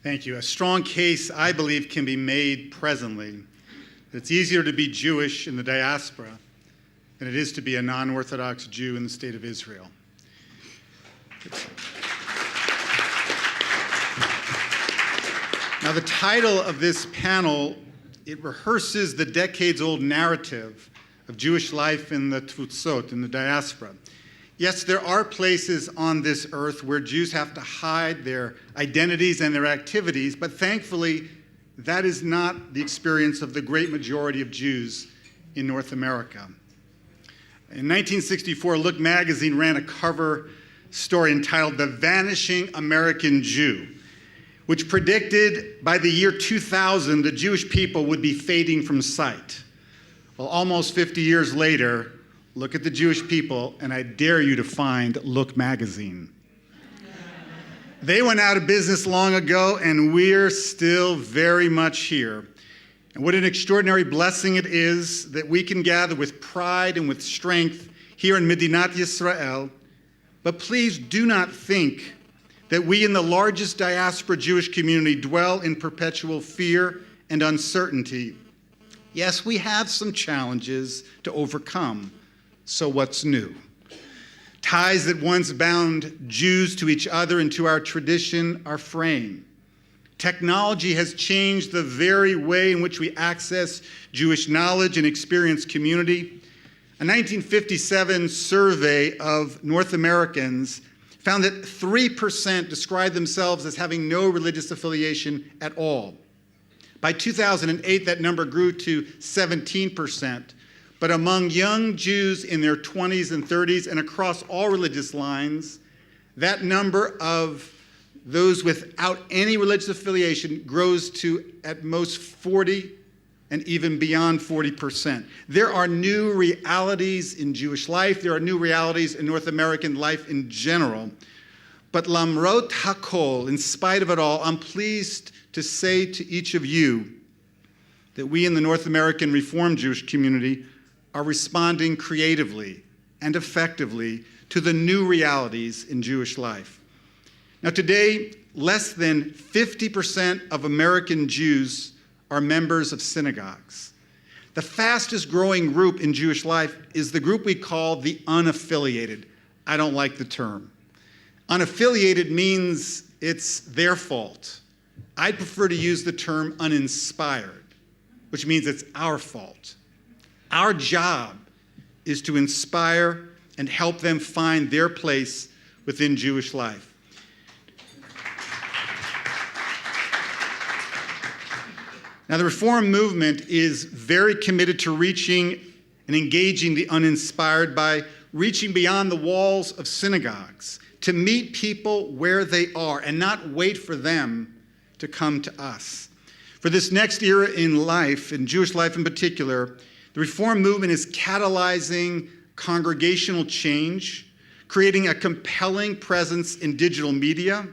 Thank you. A strong case, I believe, can be made presently. It's easier to be Jewish in the diaspora than it is to be a non-Orthodox Jew in the state of Israel. Now, the title of this panel, it rehearses the decades-old narrative of Jewish life in the Tfutzot, in the diaspora. Yes, there are places on this earth where Jews have to hide their identities and their activities, but thankfully, that is not the experience of the great majority of Jews in North America. In 1964, Look magazine ran a cover story entitled "The Vanishing American Jew," which predicted by the year 2000 the Jewish people would be fading from sight. Well, almost 50 years later, look at the Jewish people, and I dare you to find Look magazine. They went out of business long ago, and we're still very much here. And what an extraordinary blessing it is that we can gather with pride and with strength here in Medinat Yisrael. But please do not think that we in the largest diaspora Jewish community dwell in perpetual fear and uncertainty. Yes, we have some challenges to overcome. So what's new? Ties that once bound Jews to each other and to our tradition are fraying. Technology has changed the very way in which we access Jewish knowledge and experience community. A 1957 survey of North Americans found that 3% described themselves as having no religious affiliation at all. By 2008, that number grew to 17%. But among young Jews in their 20s and 30s and across all religious lines, that number of those without any religious affiliation grows to at most 40 and even beyond 40%. There are new realities in Jewish life. There are new realities in North American life in general. But lamrot hakol, in spite of it all, I'm pleased to say to each of you that we in the North American Reformed Jewish community are responding creatively and effectively to the new realities in Jewish life. Now today, less than 50% of American Jews are members of synagogues. The fastest growing group in Jewish life is the group we call the unaffiliated. I don't like the term. Unaffiliated means it's their fault. I prefer to use the term uninspired, which means it's our fault. Our job is to inspire and help them find their place within Jewish life. Now, the Reform movement is very committed to reaching and engaging the uninspired by reaching beyond the walls of synagogues to meet people where they are and not wait for them to come to us. For this next era in life, in Jewish life in particular, the Reform movement is catalyzing congregational change, creating a compelling presence in digital media,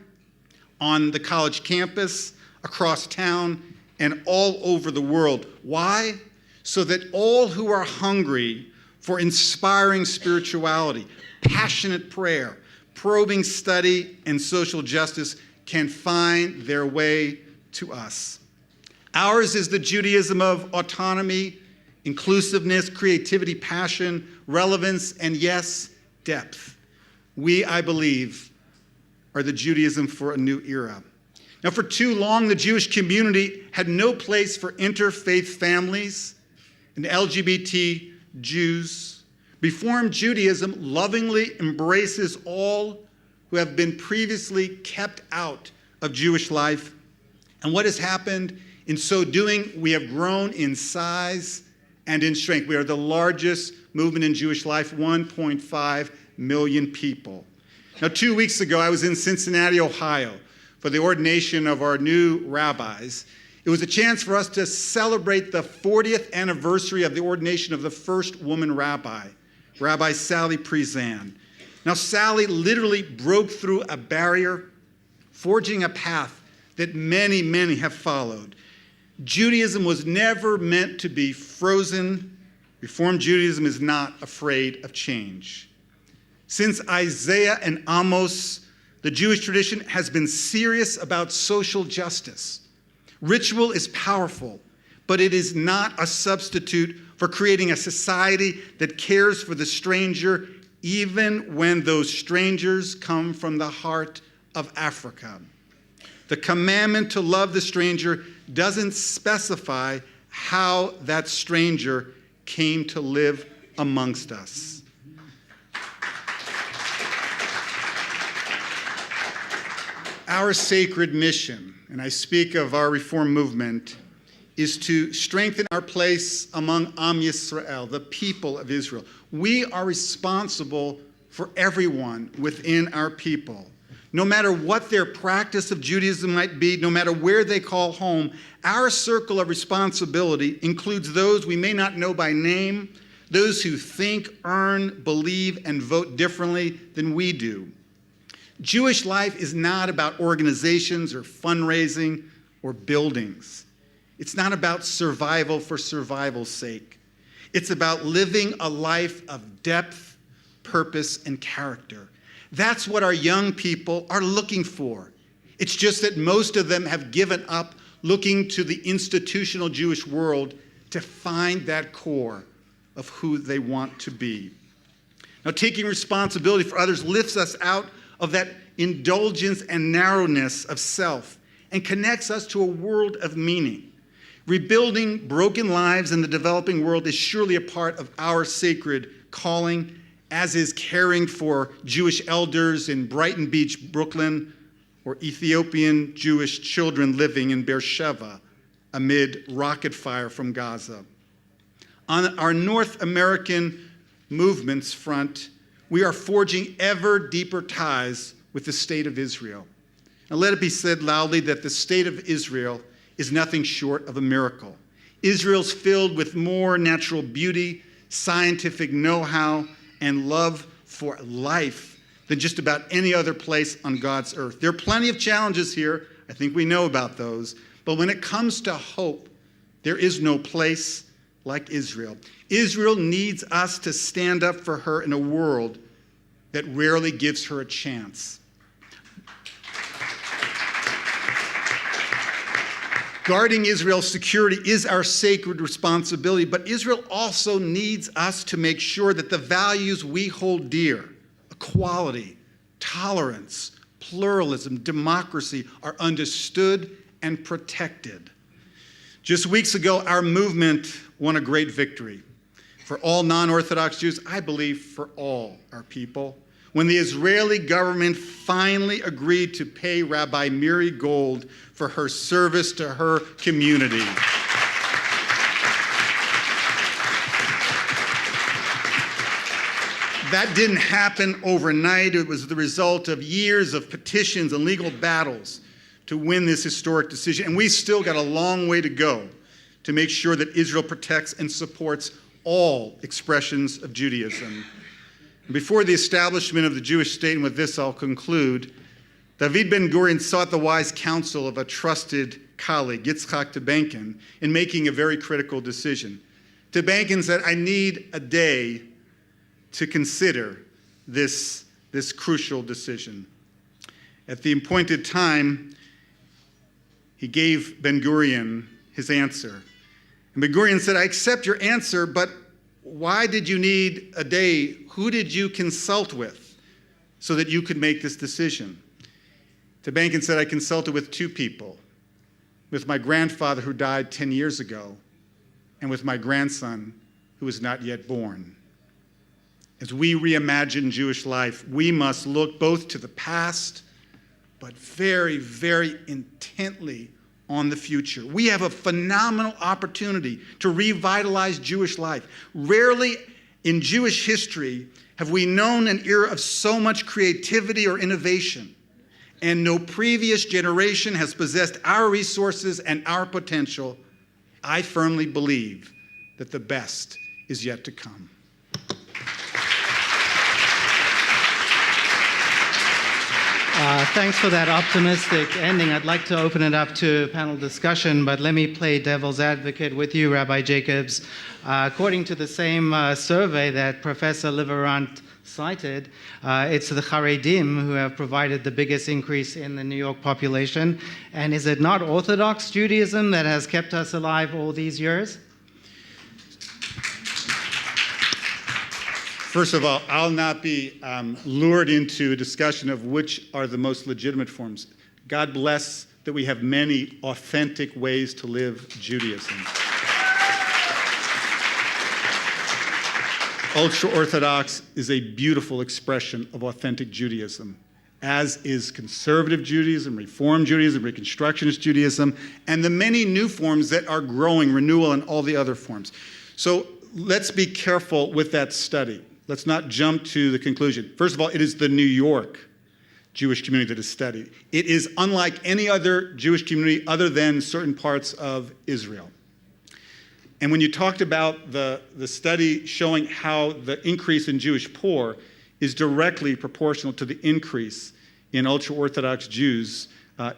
on the college campus, across town, and all over the world. Why? So that all who are hungry for inspiring spirituality, passionate prayer, probing study, and social justice can find their way to us. Ours is the Judaism of autonomy, inclusiveness, creativity, passion, relevance, and yes, depth. We, I believe, are the Judaism for a new era. Now, for too long, the Jewish community had no place for interfaith families and LGBT Jews. Reformed Judaism lovingly embraces all who have been previously kept out of Jewish life. And what has happened in so doing, we have grown in size and in strength. We are the largest movement in Jewish life, 1.5 million people. Now, 2 weeks ago, I was in Cincinnati, Ohio, for the ordination of our new rabbis. It was a chance for us to celebrate the 40th anniversary of the ordination of the first woman rabbi, Rabbi Sally Priesand. Now, Sally literally broke through a barrier, forging a path that many, many have followed. Judaism was never meant to be frozen. Reformed Judaism is not afraid of change. Since Isaiah and Amos, the Jewish tradition has been serious about social justice. Ritual is powerful, but it is not a substitute for creating a society that cares for the stranger, even when those strangers come from the heart of Africa. The commandment to love the stranger doesn't specify how that stranger came to live amongst us. Our sacred mission, and I speak of our Reform movement, is to strengthen our place among Am Yisrael, the people of Israel. We are responsible for everyone within our people. No matter what their practice of Judaism might be, no matter where they call home, our circle of responsibility includes those we may not know by name, those who think, earn, believe, and vote differently than we do. Jewish life is not about organizations or fundraising or buildings. It's not about survival for survival's sake. It's about living a life of depth, purpose, and character. That's what our young people are looking for. It's just that most of them have given up looking to the institutional Jewish world to find that core of who they want to be. Now, taking responsibility for others lifts us out of that indulgence and narrowness of self and connects us to a world of meaning. Rebuilding broken lives in the developing world is surely a part of our sacred calling, as is caring for Jewish elders in Brighton Beach, Brooklyn, or Ethiopian Jewish children living in Beersheba amid rocket fire from Gaza. On our North American movement's front, we are forging ever deeper ties with the state of Israel. Now let it be said loudly that the state of Israel is nothing short of a miracle. Israel's filled with more natural beauty, scientific know-how, and love for life than just about any other place on God's earth. There are plenty of challenges here. I think we know about those. But when it comes to hope, there is no place like Israel. Israel needs us to stand up for her in a world that rarely gives her a chance. Guarding Israel's security is our sacred responsibility, but Israel also needs us to make sure that the values we hold dear, equality, tolerance, pluralism, democracy, are understood and protected. Just weeks ago, our movement won a great victory. For all non-Orthodox Jews, I believe for all our people, when the Israeli government finally agreed to pay Rabbi Miri Gold for her service to her community. That didn't happen overnight. It was the result of years of petitions and legal battles to win this historic decision. And we still got a long way to go to make sure that Israel protects and supports all expressions of Judaism. Before the establishment of the Jewish state, and with this I'll conclude, David Ben-Gurion sought the wise counsel of a trusted colleague, Yitzhak Tebenkin, in making a very critical decision. Tebenkin said, I need a day to consider this crucial decision. At the appointed time, he gave Ben-Gurion his answer. And Ben-Gurion said, I accept your answer, but why did you need a day? Who did you consult with so that you could make this decision? Tebenkin said, I consulted with two people, with my grandfather who died 10 years ago, and with my grandson who is not yet born. As we reimagine Jewish life, we must look both to the past, but very, very intently on the future. We have a phenomenal opportunity to revitalize Jewish life. Rarely in Jewish history have we known an era of so much creativity or innovation, and no previous generation has possessed our resources and our potential. I firmly believe that the best is yet to come. Thanks for that optimistic ending. I'd like to open it up to panel discussion, but let me play devil's advocate with you, Rabbi Jacobs. According to the same survey that Professor Liverant cited, it's the Haredim who have provided the biggest increase in the New York population. And is it not Orthodox Judaism that has kept us alive all these years? First of all, I'll not be lured into a discussion of which are the most legitimate forms. God bless that we have many authentic ways to live Judaism. Ultra-Orthodox is a beautiful expression of authentic Judaism, as is conservative Judaism, Reform Judaism, Reconstructionist Judaism, and the many new forms that are growing, renewal and all the other forms. So let's be careful with that study. Let's not jump to the conclusion. First of all, it is the New York Jewish community that is studied. It is unlike any other Jewish community other than certain parts of Israel. And when you talked about the study showing how the increase in Jewish poor is directly proportional to the increase in ultra-Orthodox Jews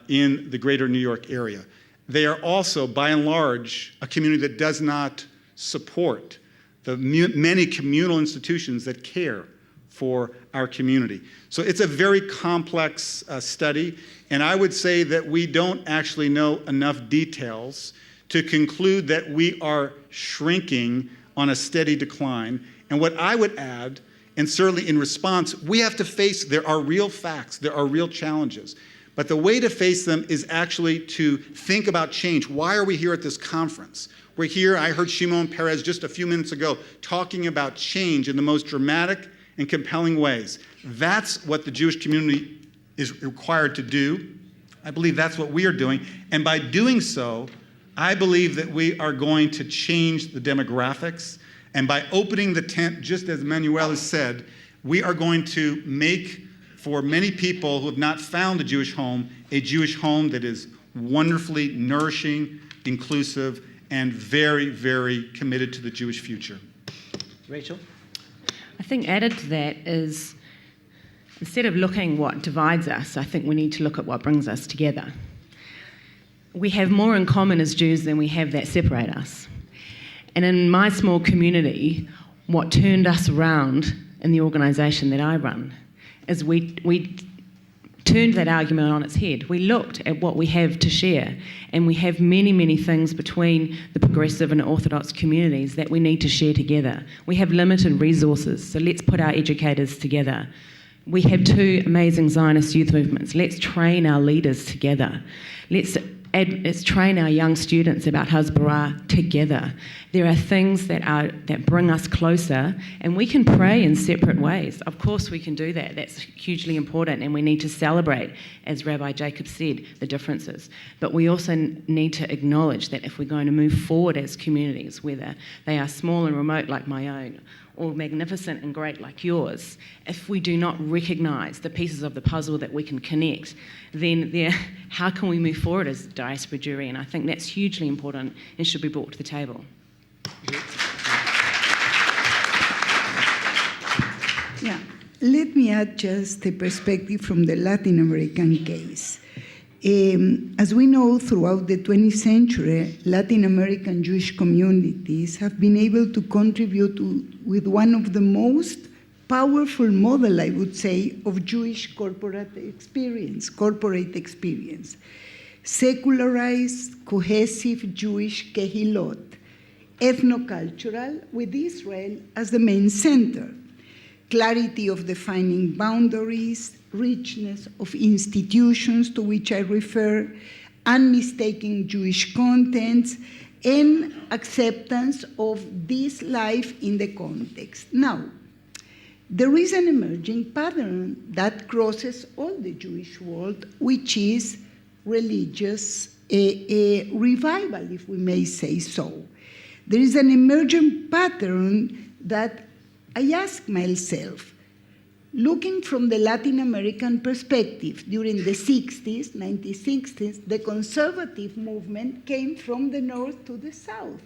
in the greater New York area. They are also, by and large, a community that does not support the many communal institutions that care for our community. So it's a very complex study, and I would say that we don't actually know enough details to conclude that we are shrinking on a steady decline. And what I would add, and certainly in response, we have to face, there are real facts, there are real challenges. But the way to face them is actually to think about change. Why are we here at this conference? We're here, I heard Shimon Peres just a few minutes ago talking about change in the most dramatic and compelling ways. That's what the Jewish community is required to do. I believe that's what we are doing. And by doing so, I believe that we are going to change the demographics. And by opening the tent, just as Manuel has said, we are going to make, for many people who have not found a Jewish home that is wonderfully nourishing, inclusive, and very, very committed to the Jewish future. Rachel? I think added to that is, instead of looking what divides us, I think we need to look at what brings us together. We have more in common as Jews than we have that separate us. And in my small community, what turned us around in the organisation that I run is we turned that argument on its head. We looked at what we have to share, and we have many, many things between the progressive and Orthodox communities that we need to share together. We have limited resources, so let's put our educators together. We have two amazing Zionist youth movements. Let's train our leaders together. Let's train our young students about Hasbara together. There are things that bring us closer, and we can pray in separate ways. Of course we can do that. That's hugely important, and we need to celebrate, as Rabbi Jacob said, the differences. But we also need to acknowledge that if we're going to move forward as communities, whether they are small and remote like my own, or magnificent and great like yours, if we do not recognise the pieces of the puzzle that we can connect, then how can we move forward as diaspora Jewry? And I think that's hugely important and should be brought to the table. Yeah, let me add just a perspective from the Latin American case. As we know, throughout the 20th century, Latin American Jewish communities have been able to contribute with one of the most powerful model, I would say, of Jewish corporate experience. Secularized, cohesive Jewish kehilot, ethnocultural, with Israel as the main center. Clarity of defining boundaries, richness of institutions to which I refer, unmistaken Jewish contents, and acceptance of this life in the context. Now, there is an emerging pattern that crosses all the Jewish world, which is religious revival, if we may say so. There is an emerging pattern that I ask myself, looking from the Latin American perspective, during the 60s, 1960s, the conservative movement came from the north to the south,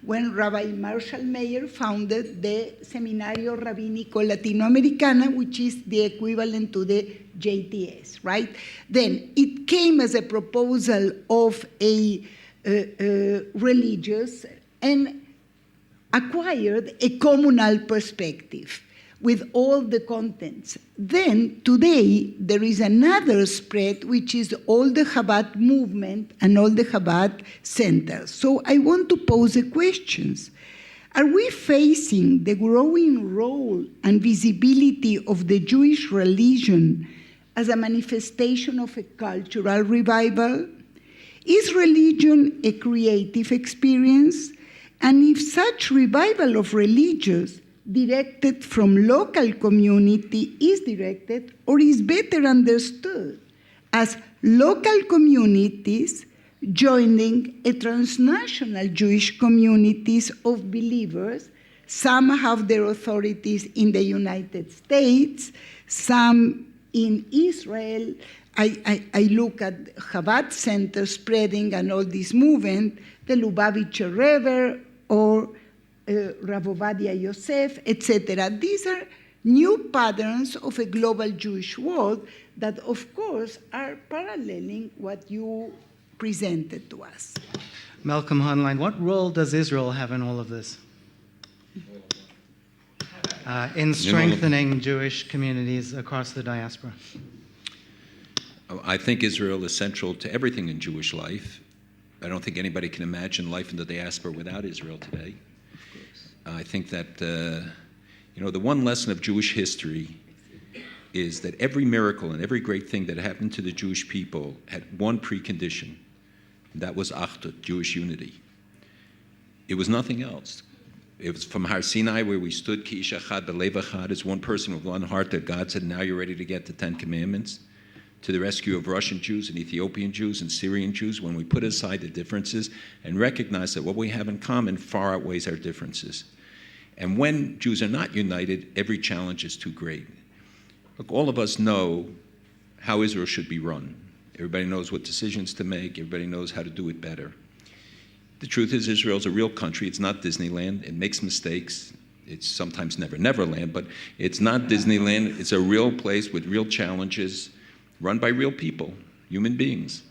when Rabbi Marshall Mayer founded the Seminario Rabínico Latinoamericana, which is the equivalent to the JTS, right? Then it came as a proposal of a religious and acquired a communal perspective with all the contents. Then today there is another spread, which is all the Chabad movement and all the Chabad centers. So I want to pose a question. Are we facing the growing role and visibility of the Jewish religion as a manifestation of a cultural revival? Is religion a creative experience? And if such revival of religions directed from local community is directed or is better understood as local communities joining a transnational Jewish communities of believers. Some have their authorities in the United States, some in Israel. I look at Chabad Center spreading and all this movement, the Lubavitcher Rebbe or Rav Ovadia Yosef, etc. These are new patterns of a global Jewish world that, of course, are paralleling what you presented to us. Malcolm Honline, what role does Israel have in all of this? In strengthening Jewish communities across the diaspora? I think Israel is central to everything in Jewish life. I don't think anybody can imagine life in the diaspora without Israel today. I think that, the one lesson of Jewish history is that every miracle and every great thing that happened to the Jewish people had one precondition, and that was Achdut, Jewish unity. It was nothing else. It was from Har Sinai, where we stood, Ki ish echad b'lev echad, as one person with one heart, that God said, now you're ready to get the 10 Commandments, to the rescue of Russian Jews and Ethiopian Jews and Syrian Jews, when we put aside the differences and recognize that what we have in common far outweighs our differences. And when Jews are not united, every challenge is too great. Look, all of us know how Israel should be run. Everybody knows what decisions to make. Everybody knows how to do it better. The truth is, Israel's a real country. It's not Disneyland. It makes mistakes. It's sometimes Neverland, but it's not Disneyland. It's a real place with real challenges, run by real people, human beings.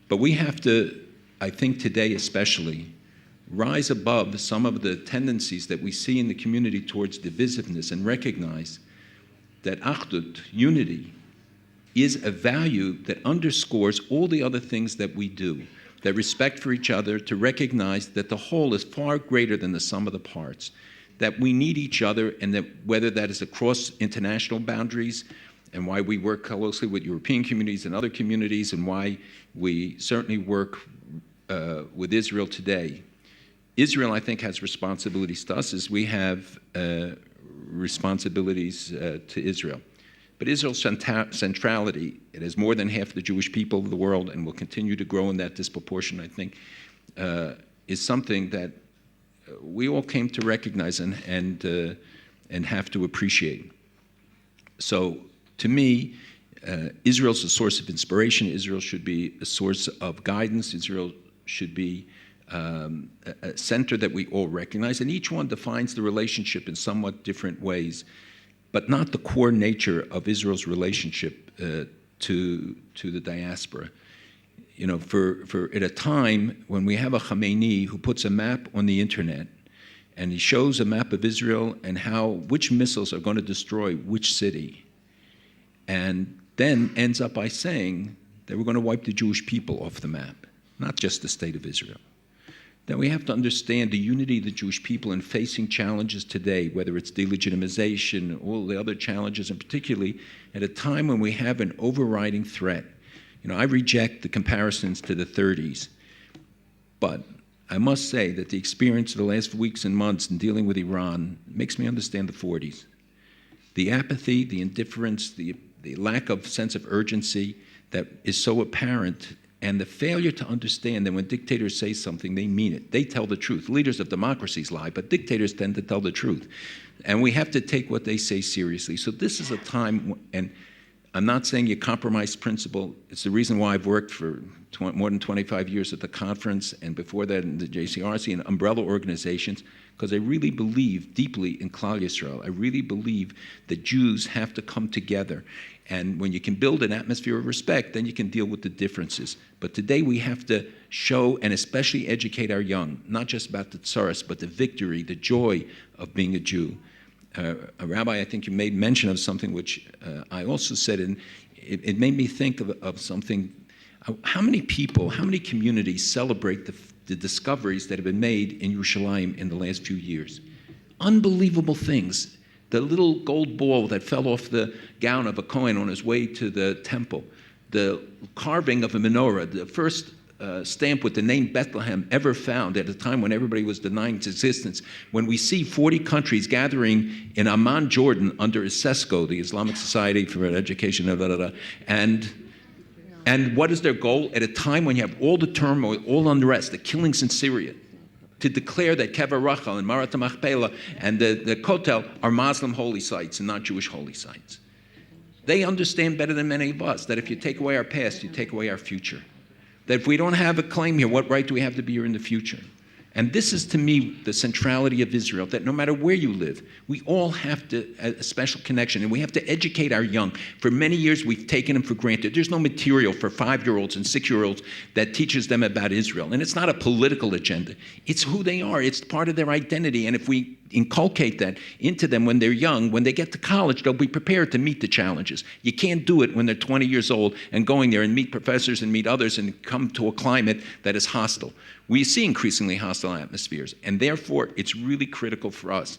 But we have to, I think today especially, rise above some of the tendencies that we see in the community towards divisiveness and recognize that Achdut, unity, is a value that underscores all the other things that we do, that respect for each other, to recognize that the whole is far greater than the sum of the parts, that we need each other, and that whether that is across international boundaries, and why we work closely with European communities and other communities, and why we certainly work with Israel today. Israel, I think, has responsibilities to us as we have responsibilities to Israel. But Israel's centrality, it has more than half the Jewish people of the world and will continue to grow in that disproportion, I think, is something that we all came to recognize and have to appreciate. So, to me, Israel's a source of inspiration. Israel should be a source of guidance. Israel should be a center that we all recognize, and each one defines the relationship in somewhat different ways, but not the core nature of Israel's relationship to the diaspora. You know, for at a time when we have a Khamenei who puts a map on the internet, and he shows a map of Israel and which missiles are going to destroy which city, and then ends up by saying that we're going to wipe the Jewish people off the map, not just the state of Israel. Then we have to understand the unity of the Jewish people in facing challenges today, whether it's delegitimization, all the other challenges, and particularly at a time when we have an overriding threat. You know, I reject the comparisons to the 30s, but I must say that the experience of the last weeks and months in dealing with Iran makes me understand the 40s. The apathy, the indifference, the lack of sense of urgency that is so apparent, and the failure to understand that when dictators say something, they mean it. They tell the truth. Leaders of democracies lie, but dictators tend to tell the truth. And we have to take what they say seriously. So this is a time, and I'm not saying you compromise principle. It's the reason why I've worked for more than 25 years at the conference and before that in the JCRC and umbrella organizations, because I really believe deeply in Klal Yisrael. I really believe that Jews have to come together. And when you can build an atmosphere of respect, then you can deal with the differences. But today we have to show and especially educate our young, not just about the tsaros, but the victory, the joy of being a Jew. A rabbi, I think you made mention of something which I also said, and it made me think of something. How many people, how many communities celebrate the discoveries that have been made in Yerushalayim in the last few years? Unbelievable things. The little gold ball that fell off the gown of a Kohen on his way to the temple, the carving of a menorah, the first stamp with the name Bethlehem ever found at a time when everybody was denying its existence. When we see 40 countries gathering in Amman, Jordan, under ISESCO, the Islamic Society for Education, and what is their goal? At a time when you have all the turmoil, all unrest, the killings in Syria, to declare that Kever Rachel and Marat HaMachpelah and the Kotel are Muslim holy sites and not Jewish holy sites. They understand better than many of us that if you take away our past, you take away our future. That if we don't have a claim here, what right do we have to be here in the future? And this is, to me, the centrality of Israel, that no matter where you live, we all have a special connection, and we have to educate our young. For many years, we've taken them for granted. There's no material for 5-year-olds and 6-year-olds that teaches them about Israel. And it's not a political agenda. It's who they are. It's part of their identity. And if we inculcate that into them when they're young, when they get to college, they'll be prepared to meet the challenges. You can't do it when they're 20 years old and going there and meet professors and meet others and come to a climate that is hostile. We see increasingly hostile atmospheres, and therefore it's really critical for us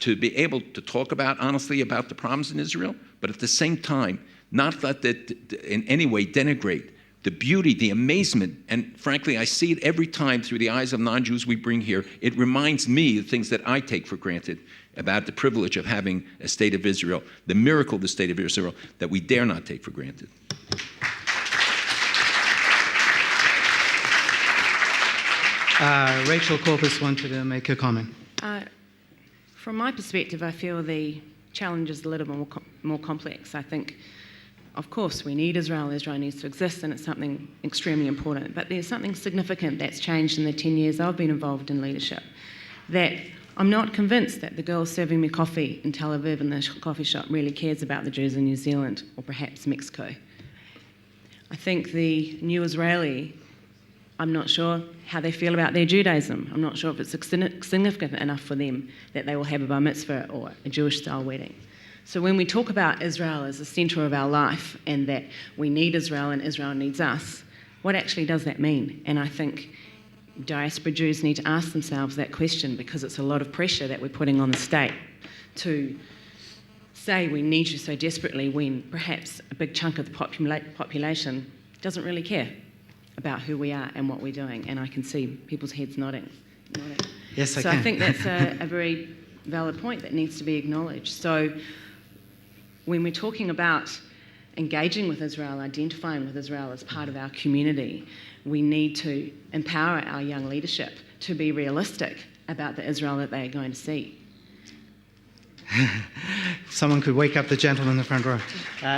to be able to talk honestly about the problems in Israel, but at the same time, not let that in any way denigrate the beauty, the amazement, and frankly, I see it every time through the eyes of non-Jews we bring here. It reminds me of things that I take for granted about the privilege of having a state of Israel, the miracle of the state of Israel that we dare not take for granted. Rachel Corpus wanted to make a comment. From my perspective, I feel the challenge is a little more complex. I think, of course, we need Israel. Israel needs to exist, and it's something extremely important. But there's something significant that's changed in the 10 years I've been involved in leadership, that I'm not convinced that the girl serving me coffee in Tel Aviv in the coffee shop really cares about the Jews in New Zealand or perhaps Mexico. I think the new Israeli, I'm not sure how they feel about their Judaism. I'm not sure if it's significant enough for them that they will have a bar mitzvah or a Jewish-style wedding. So when we talk about Israel as the centre of our life and that we need Israel and Israel needs us, what actually does that mean? And I think diaspora Jews need to ask themselves that question, because it's a lot of pressure that we're putting on the state to say we need you so desperately when perhaps a big chunk of the population doesn't really care about who we are and what we're doing. And I can see people's heads nodding. Yes, I so can. I think that's a very valid point that needs to be acknowledged. So when we're talking about engaging with Israel, identifying with Israel as part of our community, we need to empower our young leadership to be realistic about the Israel that they are going to see. Someone could wake up the gentleman in the front row.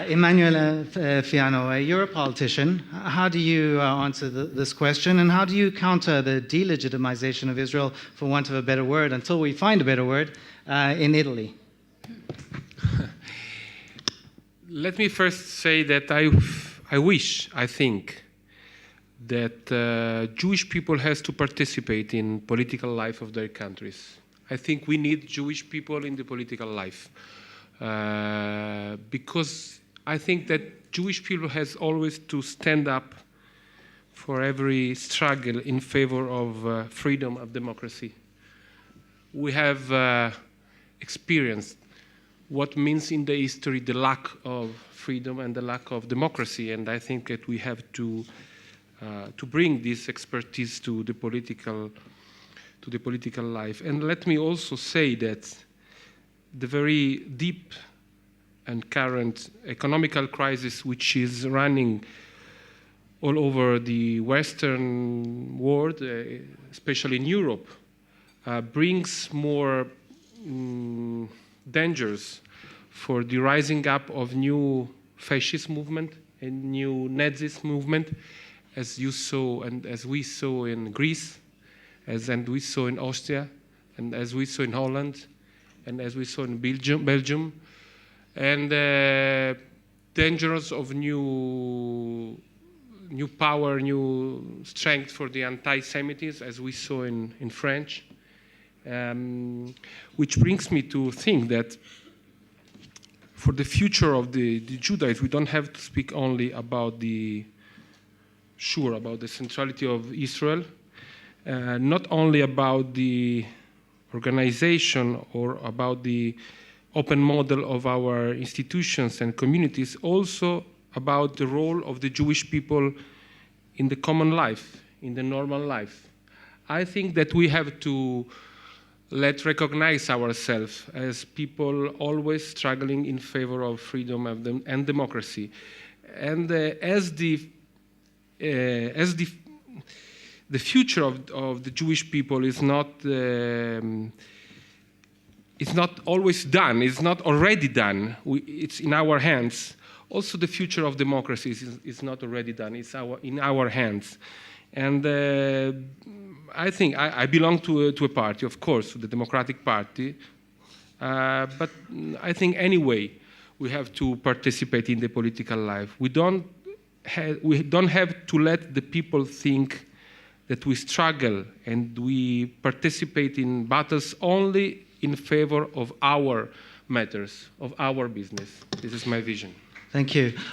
Emmanuel Fiano, you're a politician. How do you answer this question, and how do you counter the delegitimization of Israel, for want of a better word, until we find a better word, in Italy? Let me first say that I think that Jewish people has to participate in political life of their countries. I think we need Jewish people in the political life because I think that Jewish people has always to stand up for every struggle in favor of freedom and democracy. We have experienced what means in the history the lack of freedom and the lack of democracy, and I think that we have to bring this expertise to the political life. And let me also say that the very deep and current economical crisis which is running all over the Western world, especially in Europe, brings more dangers for the rising up of new fascist movement, a new Nazist movement, as you saw and as we saw in Greece, and we saw in Austria, and as we saw in Holland, and as we saw in Belgium, and dangers of new power, new strength for the anti-Semitism, as we saw in French, which brings me to think that for the future of the Judaism, we don't have to speak only about the centrality of Israel, not only about the organization or about the open model of our institutions and communities, also about the role of the Jewish people in the common life, in the normal life. I think that we have to recognize ourselves as people always struggling in favor of freedom and democracy. And as the future of the Jewish people is not always done, it's not already done, it's in our hands. Also, the future of democracy is not already done, it's in our hands. And I think I belong to a party, of course, the Democratic Party, but I think anyway we have to participate in the political life. We don't have to let the people think that we struggle and we participate in battles only in favor of our matters, of our business. This is my vision. Thank you.